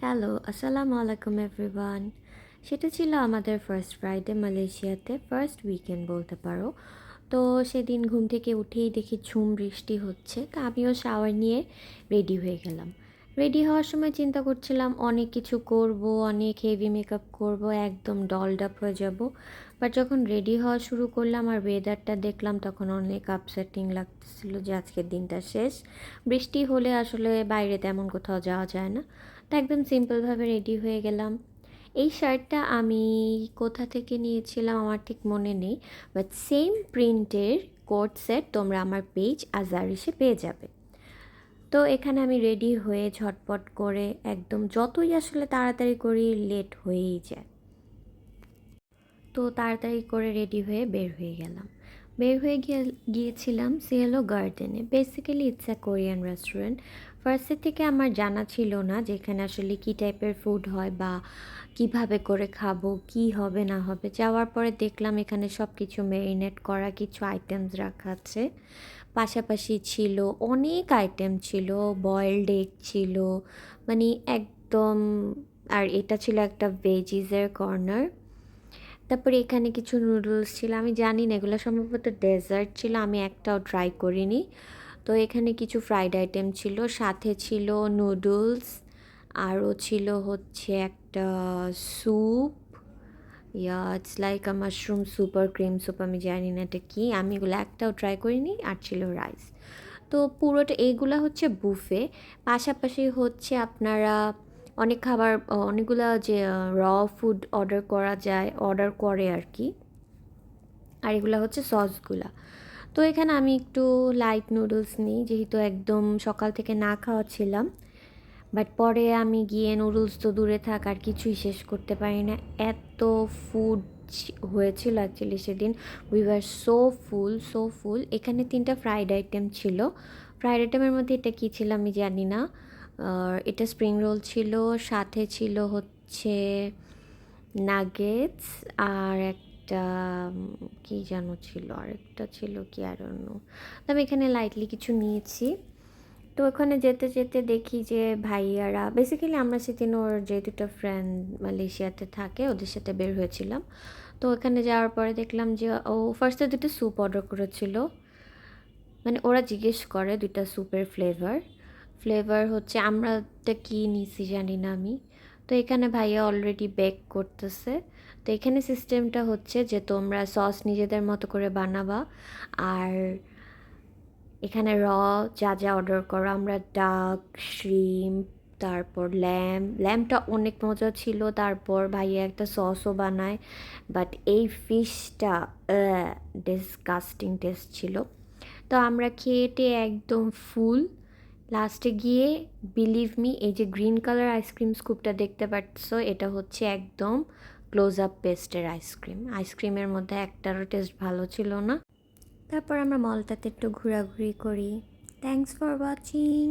Hello, আসসালামু আলাইকুম everyone. সেটা ছিল আমাদের ফার্স্ট ফ্রাইডে মালয়েশিয়াতে, ফার্স্ট উইকেন্ড বলতে পারো। তো সেদিন ঘুম থেকে উঠেই দেখি ঝুম বৃষ্টি হচ্ছে, তো আমিও শাওয়ার নিয়ে রেডি হয়ে গেলাম। রেডি হওয়ার সময় চিন্তা করছিলাম অনেক কিছু করব, অনেক হেভি মেকআপ করব, একদম ডলড আপ হয়ে যাব। বাট যখন রেডি হওয়া শুরু করলাম আর ওয়েদারটা দেখলাম, তখন অনেক আপসেটিং লাগতেছিল যে আজকের দিনটা শেষ। বৃষ্টি হলে আসলে বাইরে তেমন কোথাও যাওয়া যায় না। তো একদম সিম্পলভাবে রেডি হয়ে গেলাম। এই শার্টটা আমি কোথা থেকে নিয়েছিলাম আমার ঠিক মনে নেই, বাট সেম প্রিন্টের কোট সেট তোমরা আমার পেজ আজারিসে পেয়ে যাবে। তো এখানে আমি রেডি হয়ে ঝটপট করে একদম যতই আসলে তাড়াতাড়ি করি লেট হয়েই যায়। তো তাড়াতাড়ি করে রেডি হয়ে বের হয়ে গেলাম। বের হয়ে গিয়েছিলাম সিয়েলো গার্ডেনে। Basically it's a Korean restaurant. ফার্স্টের থেকে আমার জানা ছিল না যে এখানে আসলে কী টাইপের ফুড হয় বা কিভাবে করে খাবো, কি হবে না হবে। যাওয়ার পরে দেখলাম এখানে সব কিছু ম্যারিনেট করা কিছু আইটেমস রাখা আছে। পাশাপাশি ছিল অনেক আইটেম ছিল, বয়েলড এগ ছিল, মানে একদম। আর এটা ছিল একটা ভেজিসের কর্নার। তারপরে এখানে কিছু নুডলস ছিল, আমি জানি না এগুলো সম্ভবত ডেজার্ট ছিল, আমি একটাও ট্রাই করিনি। তো এখানে কিছু ফ্রাইড আইটেম ছিল, সাথে ছিল নুডলস, আরও ছিল হচ্ছে একটা soup. It's like a mushroom soup আর ক্রিম স্যুপ, আমি জানি না এটা কী, আমি এগুলো একটাও ট্রাই করিনি। আর ছিল রাইস। তো পুরোটা এইগুলা হচ্ছে বুফে। পাশাপাশি হচ্ছে আপনারা অনেক খাবার, অনেকগুলা যে র ফুড অর্ডার করা যায়, অর্ডার করে আর কি। আর এগুলো হচ্ছে সসগুলা। তো এখানে আমি একটু লাইট নুডলস নিই, যেহেতু একদম সকাল থেকে না খাওয়া ছিলাম। বাট পরে আমি গিয়ে নুডলস তো দূরে থাক আর কিছুই শেষ করতে পারি না, এত ফুড হয়েছিল অ্যাকচুয়ালি সেদিন। We were so full, so full. এখানে 3টা ফ্রাইড আইটেম ছিল। ফ্রাইড আইটেমের মধ্যে এটা কী ছিল আমি জানি না। এটা স্প্রিং রোল ছিল, সাথে ছিল হচ্ছে নাগেটস, আর একটা কী যেন ছিল, আরেকটা ছিল কি আর অন্য। তো আমি এখানে লাইটলি কিছু নিয়েছি। তো ওখানে যেতে যেতে দেখি যে ভাইয়ারা, বেসিক্যালি আমরা সেদিন ওর যে দুটো ফ্রেন্ড মালয়েশিয়াতে থাকে ওদের সাথে বের হয়েছিলাম। তো ওখানে যাওয়ার পরে দেখলাম যে ও ফার্স্টে দুটো স্যুপ অর্ডার করেছিল। মানে ওরা জিজ্ঞেস করে দুইটা স্যুপের ফ্লেভার। ফ্লেভার হচ্ছে আমরাটা কী নিছি জানি না আমি। তো এখানে ভাইয়া অলরেডি বেক করতেছে। তো এখানে সিস্টেমটা হচ্ছে যে তোমরা সস নিজেদের মতো করে বানাবা। আর এখানে যা যা অর্ডার করো, আমরা ডাক, শ্রিম্প, তারপর ল্যাম্পটা অনেক মজা ছিল। তারপর ভাইয়া একটা সসও বানায়, বাট এই ফিশটা ডিসগাস্টিং টেস্ট ছিল। তো আমরা খেয়ে একদম ফুল। লাস্টে গিয়ে বিলিভ মি, এই যে গ্রিন কালার আইসক্রিম স্কুপটা দেখতে পাচ্ছ, এটা হচ্ছে একদম ক্লোজ আপ পেস্টের আইসক্রিম। আইসক্রিমের মধ্যে একটারও টেস্ট ভালো ছিল না। তারপর আমরা মলটাতে একটু ঘোরাঘুরি করি। Thanks for watching.